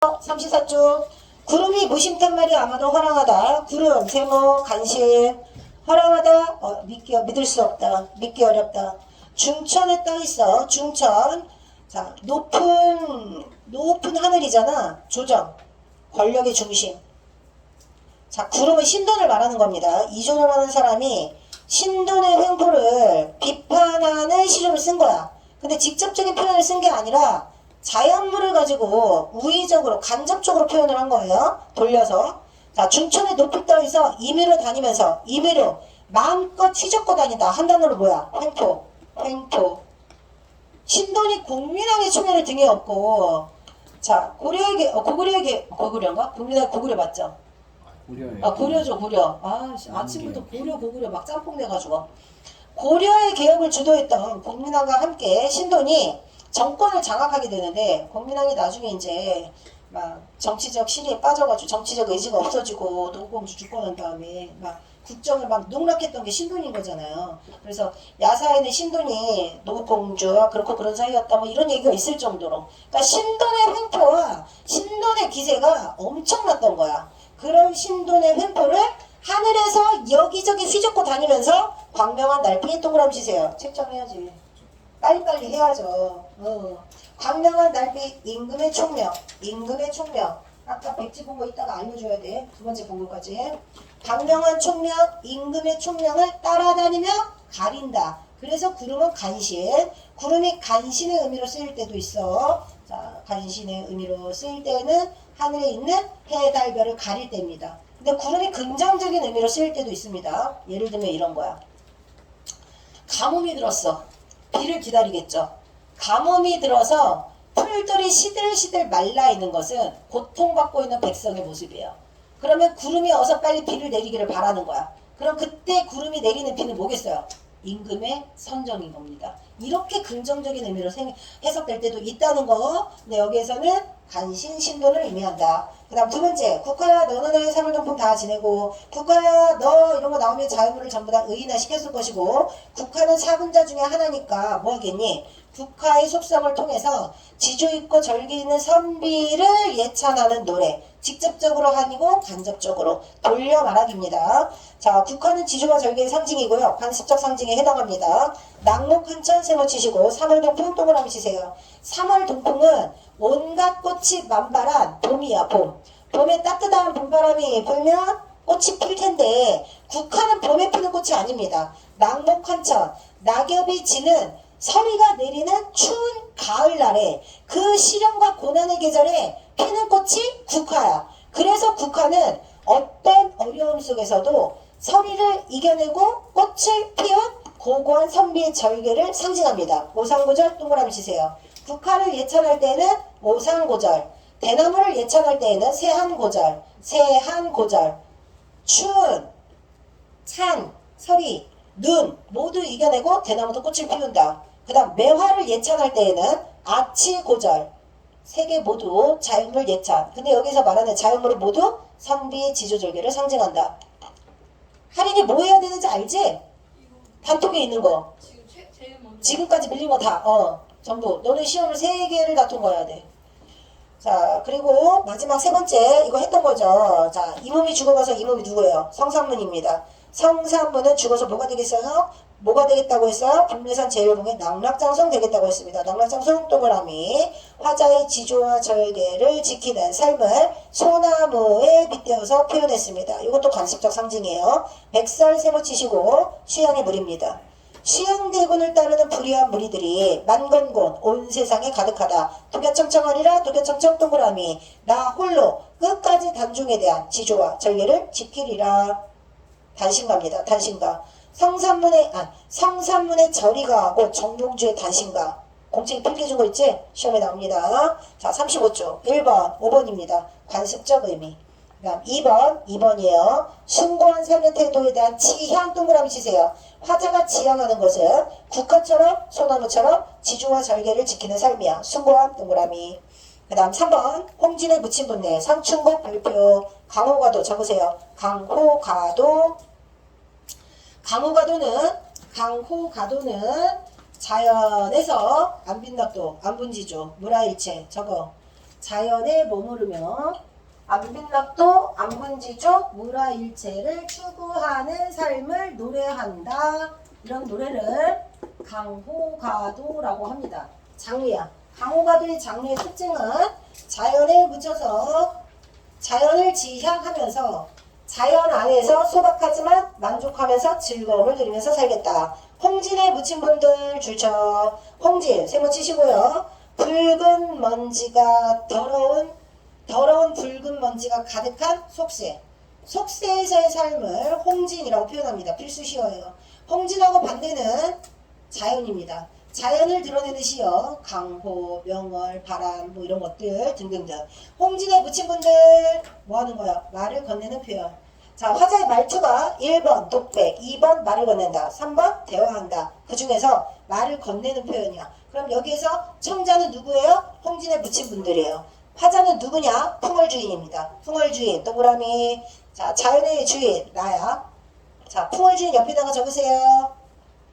34쪽. 구름이 무심탄 말이 아마도 허랑하다. 구름, 세모, 간신. 허랑하다. 믿을 수 없다. 믿기 어렵다. 중천에 떠 있어. 중천. 자, 높은 하늘이잖아. 조정. 권력의 중심. 자, 구름은 신돈을 말하는 겁니다. 이존을 하는 사람이 신돈의 횡포를 비판하는 시조를 쓴 거야. 근데 직접적인 표현을 쓴 게 아니라 자연물을 가지고 우의적으로 간접적으로 표현을 한 거예요. 돌려서. 자, 중천에 높이 떠 있어 임의로 다니면서 임의로 마음껏 휘젓고 다닌다. 한 단어로 뭐야? 횡포. 횡포. 신돈이 공민왕의 총애를 등에 업고, 자, 고려에게 고구려인가? 국민왕 고구려 맞죠? 고려예요. 고려죠, 고려. 아침부터 고구려 막 짬뽕 내가지고. 고려의 개혁을 주도했던 공민왕과 함께 신돈이 정권을 장악하게 되는데, 공민왕이 나중에 이제 막 정치적 신의에 빠져가지고 정치적 의지가 없어지고 노공주 죽고 난 다음에 막 국정을 막 농락했던 게 신돈인 거잖아요. 그래서 야사에는 신돈이 노공주와 그렇고 그런 사이였다 뭐 이런 얘기가 있을 정도로, 그러니까 신돈의 횡포와 신돈의 기세가 엄청났던 거야. 그런 신돈의 횡포를 하늘에서 여기저기 휘젓고 다니면서 광명한 날피 동그라미 치세요. 책정해야지. 빨리빨리 해야죠. 광명한 달빛 임금의 총명. 임금의 총명. 아까 백지 본 거 이따가 알려줘야 돼. 두 번째 본 거까지. 광명한 총명, 임금의 총명을 따라다니며 가린다. 그래서 구름은 간신. 구름이 간신의 의미로 쓰일 때도 있어. 자, 간신의 의미로 쓰일 때는 하늘에 있는 해, 달, 별을 가릴 때입니다. 근데 구름이 긍정적인 의미로 쓰일 때도 있습니다. 예를 들면 이런 거야. 가뭄이 들었어. 비를 기다리겠죠. 가뭄이 들어서 풀들이 시들시들 말라있는 것은 고통받고 있는 백성의 모습이에요. 그러면 구름이 어서 빨리 비를 내리기를 바라는 거야. 그럼 그때 구름이 내리는 비는 뭐겠어요? 임금의 선정인 겁니다. 이렇게 긍정적인 의미로 해석될 때도 있다는 거. 근데 여기에서는 간신, 신돈을 의미한다. 그 다음 두 번째, 국화야 너는 너의 사물동품 다 지내고, 국화야 너 이런 거 나오면 자유물을 전부 다 의인화 시켰을 것이고, 국화는 사분자 중에 하나니까 뭐 하겠니? 국화의 속성을 통해서 지조 있고 절기 있는 선비를 예찬하는 노래. 직접적으로 아니고 간접적으로 돌려 말하기입니다. 자, 국화는 지조와 절기의 상징이고요. 관습적 상징에 해당합니다. 낙목 한천 세모 치시고 3월 동풍 동그라미 치세요. 3월 동풍은 온갖 꽃이 만발한 봄이야. 봄. 봄에 따뜻한 봄바람이 불면 꽃이 필 텐데 국화는 봄에 피는 꽃이 아닙니다. 낙목 한천, 낙엽이 지는 서리가 내리는 추운 가을날에 그 시련과 고난의 계절에 피는 꽃이 국화야. 그래서 국화는 어떤 어려움 속에서도 서리를 이겨내고 꽃을 피운 고고한 선비의 절개를 상징합니다. 오상고절 동그라미 치세요. 국화를 예찬할 때는 오상고절, 대나무를 예찬할 때에는 세한고절, 세한고절. 추운, 찬, 서리, 눈 모두 이겨내고 대나무도 꽃을 피운다. 그 다음 매화를 예찬할 때에는 아치고절, 세 개 모두 자연물 예찬. 근데 여기서 말하는 자연물은 모두 선비 지조절개를 상징한다. 할인이 뭐 해야 되는지 알지? 단톡에 있는 거. 지금까지 밀린 거 다. 전부. 너는 시험을 3개를 다 통과해야 돼. 자, 그리고 마지막 세 번째 이거 했던 거죠. 자, 이 몸이 죽어가서 이 몸이 누구예요? 성산문입니다. 성산문은 죽어서 뭐가 되겠어요? 뭐가 되겠다고 했어요? 국내산 제일봉의 낙락장성 되겠다고 했습니다. 낙락장성 동그라미. 화자의 지조와 절개를 지키는 삶을 소나무에 빗대어서 표현했습니다. 이것도 관습적 상징이에요. 백설 세모 치시고 취향의 물입니다. 시흥대군을 따르는 불의한 무리들이 만건곤 온 세상에 가득하다. 도겨청청하리라 도겨청청 동그라미. 나 홀로 끝까지 단중에 대한 지조와 절개를 지키리라. 단신가입니다. 단신가. 성산문의 절이가하고 정봉주의 단신가. 공책이 필기 준 거 있지? 시험에 나옵니다. 자, 35쪽 1번 5번입니다. 관습적 의미. 그다음 2번이에요. 숭고한 삶의 태도에 대한 지향 동그라미 치세요. 화자가 지향하는 것은 국화처럼 소나무처럼 지조와 절개를 지키는 삶이야. 숭고한 동그라미. 그 다음 3번 홍진의 묻힌분내 상충곡 발표. 강호가도 적으세요. 강호가도는 자연에서 안빈낙도 안분지조 물화일체 적어. 자연에 머무르며 안빈락도 안분지족 무라일체를 추구하는 삶을 노래한다. 이런 노래를 강호가도라고 합니다. 장르야. 강호가도의 장르의 특징은 자연에 묻혀서 자연을 지향하면서 자연 안에서 소박하지만 만족하면서 즐거움을 누리면서 살겠다. 홍진에 묻힌 분들 줄쳐. 홍진 세모 치시고요. 붉은 먼지가 더러운 붉은 먼지가 가득한 속세. 속세에서의 삶을 홍진이라고 표현합니다. 필수 시어예요. 홍진하고 반대는 자연입니다. 자연을 드러내는 시어, 강호, 명월, 바람 뭐 이런 것들 등등등. 홍진에 묻힌 분들 뭐 하는 거야? 말을 건네는 표현. 자, 화자의 말투가 1번 독백, 2번 말을 건넨다, 3번 대화한다. 그 중에서 말을 건네는 표현이야. 그럼 여기에서 청자는 누구예요? 홍진에 묻힌 분들이에요. 화자는 누구냐? 풍월주인입니다. 풍월주인 동그라미. 자, 자연의 주인 나야. 자, 풍월주인 옆에다가 적으세요.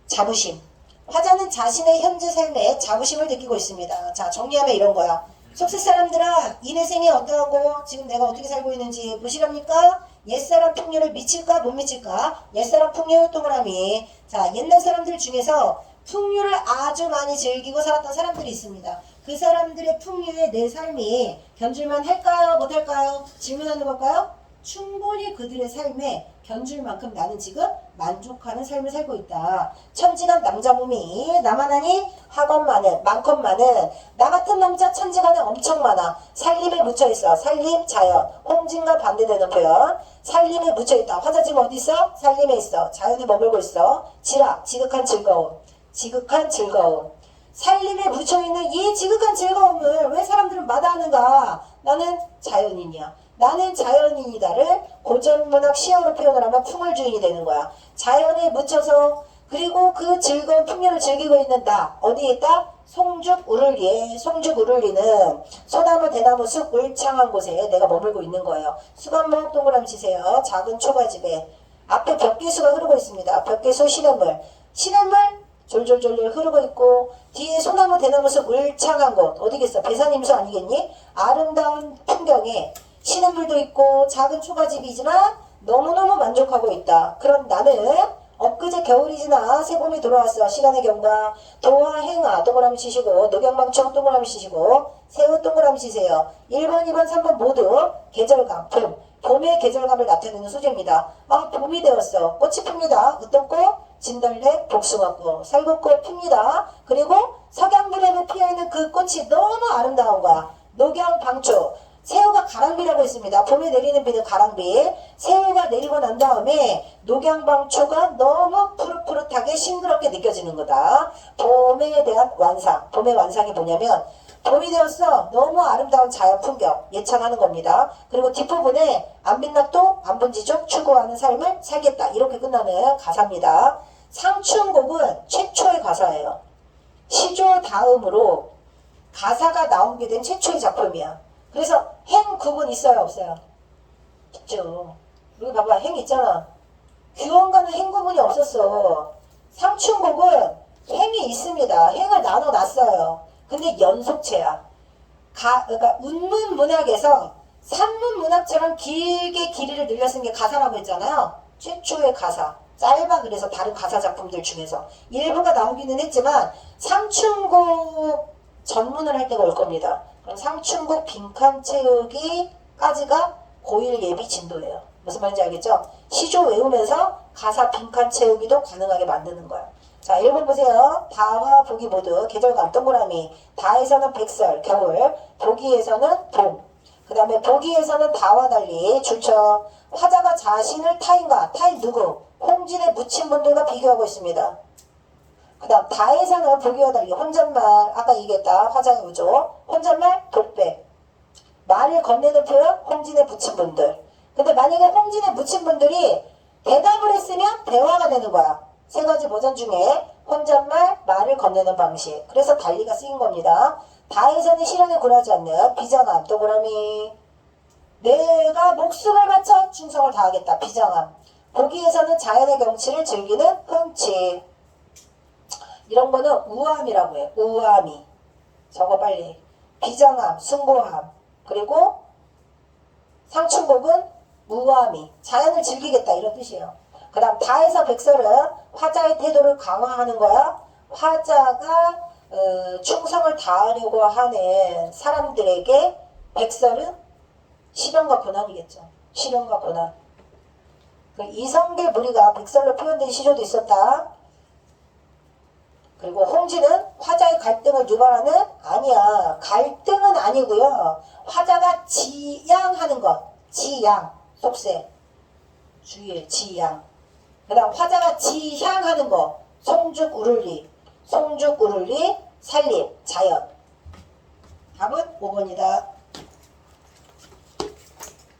자부심. 화자는 자신의 현재 삶에 자부심을 느끼고 있습니다. 자, 정리하면 이런 거야. 속세 사람들아, 이내생에 어떠하고 지금 내가 어떻게 살고 있는지 보시렵니까? 옛사람 풍류를 미칠까 못 미칠까? 옛사람 풍류 동그라미. 자, 옛날 사람들 중에서 풍류를 아주 많이 즐기고 살았던 사람들이 있습니다. 그 사람들의 풍류에 내 삶이 견줄만 할까요? 못할까요? 질문하는 걸까요? 충분히 그들의 삶에 견줄 만큼 나는 지금 만족하는 삶을 살고 있다. 천지간 남자몸이 나만하니 학원 많건 많은 나 같은 남자 천지간에 엄청 많아. 살림에 묻혀있어. 살림, 자연. 홍진과 반대되는 표현. 살림에 묻혀있다. 화자 지금 어디 있어? 살림에 있어. 자연에 머물고 있어. 지극한 즐거움. 지극한 즐거움. 살림에 묻혀있는 이 지극한 즐거움을 왜 사람들은 마다하는가? 나는 자연인이야. 나는 자연인이다를 고전문학 시어로 표현을 하면 풍월주인이 되는 거야. 자연에 묻혀서 그리고 그 즐거운 풍류를 즐기고 있는 나. 어디에 있다? 송죽 우를리에. 송죽 우를리는 소나무 대나무 숲 울창한 곳에 내가 머물고 있는 거예요. 수감목 동그라미 치세요. 작은 초가집에 앞에 벽계수가 흐르고 있습니다. 벽계수 시냇물. 시냇물 졸졸졸졸 흐르고 있고 뒤에 소나무 대나무 숲 울창한 곳 어디겠어? 배산임수 아니겠니? 아름다운 풍경에 시냇물도 있고 작은 초가집이지만 너무너무 만족하고 있다. 그럼 나는 엊그제 겨울이 지나 새봄이 돌아왔어. 시간의 경과. 도화 행화 동그라미 치시고 녹양방청 동그라미 치시고 새우 동그라미 치세요. 1번 2번 3번 모두 계절감 봄. 봄의 계절감을 나타내는 소재입니다. 아, 봄이 되었어. 꽃이 핍니다. 어떤 꽃? 진달래, 복숭아꽃, 살구꽃 핍니다. 그리고 석양무렵에 피어있는 그 꽃이 너무 아름다운 거야. 녹양방초. 새우가 가랑비라고 있습니다. 봄에 내리는 비는 가랑비. 새우가 내리고 난 다음에 녹양방초가 너무 푸릇푸릇하게 싱그럽게 느껴지는 거다. 봄에 대한 완상. 봄의 완상이 뭐냐면 봄이 되었어. 너무 아름다운 자연 풍경 예찬하는 겁니다. 그리고 뒷부분에 안빈락도 안분지족 추구하는 삶을 살겠다. 이렇게 끝나는 가사입니다. 상춘곡은 최초의 가사예요. 시조 다음으로 가사가 나오게 된 최초의 작품이야. 그래서 행 구분 있어요 없어요? 있죠. 여기 봐봐 행 있잖아. 규원과는 행 구분이 없었어. 상춘곡은 행이 있습니다. 행을 나눠놨어요. 근데 연속체야. 그러니까 운문 문학에서 산문 문학처럼 길게 길이를 늘려 쓴 게 가사라고 했잖아요. 최초의 가사. 짧아. 그래서 다른 가사 작품들 중에서 일부가 나오기는 했지만 상춘곡 전문을 할 때가 올 겁니다. 그럼 상춘곡 빈칸 채우기까지가 고1 예비 진도예요. 무슨 말인지 알겠죠? 시조 외우면서 가사 빈칸 채우기도 가능하게 만드는 거야. 자, 1번 보세요. 다와 보기 모두 계절감 동그라미. 다에서는 백설, 겨울. 보기에서는 봄. 그 다음에 보기에서는 다와 달리 줄쳐. 화자가 자신을 타인과 타인 누구? 홍진에 묻힌 분들과 비교하고 있습니다. 그 다음 다에서는 보기와 달리 혼잣말. 아까 얘기했다. 화자의 우조. 혼잣말 독백. 말을 건네는 표현 홍진에 묻힌 분들. 근데 만약에 홍진에 묻힌 분들이 대답을 했으면 대화가 되는 거야. 세 가지 버전 중에 혼잣말, 말을 건네는 방식. 그래서 달리가 쓰인 겁니다. 다에서는 실현에 굴하지 않는 비장함 동그라미. 내가 목숨을 바쳐 충성을 다하겠다. 비장함. 보기에서는 자연의 경치를 즐기는 흠치. 이런 거는 우함이라고 해요. 우함이. 적어 빨리. 비장함, 숭고함. 그리고 상충곡은 무함이 자연을 즐기겠다 이런 뜻이에요. 그 다음 다에서 백설은 화자의 태도를 강화하는 거야. 화자가 충성을 다하려고 하는 사람들에게 백설은 시련과 고난이겠죠. 시련과 고난. 이성계 무리가 백설로 표현된 시조도 있었다. 그리고 홍지는 화자의 갈등을 유발하는 아니야. 갈등은 아니고요. 화자가 지양하는 것. 지양. 속세. 주의 지양. 그 다음 화자가 지향하는 것. 송죽 우를리. 송죽 우를리 살림. 자연. 답은 5번이다.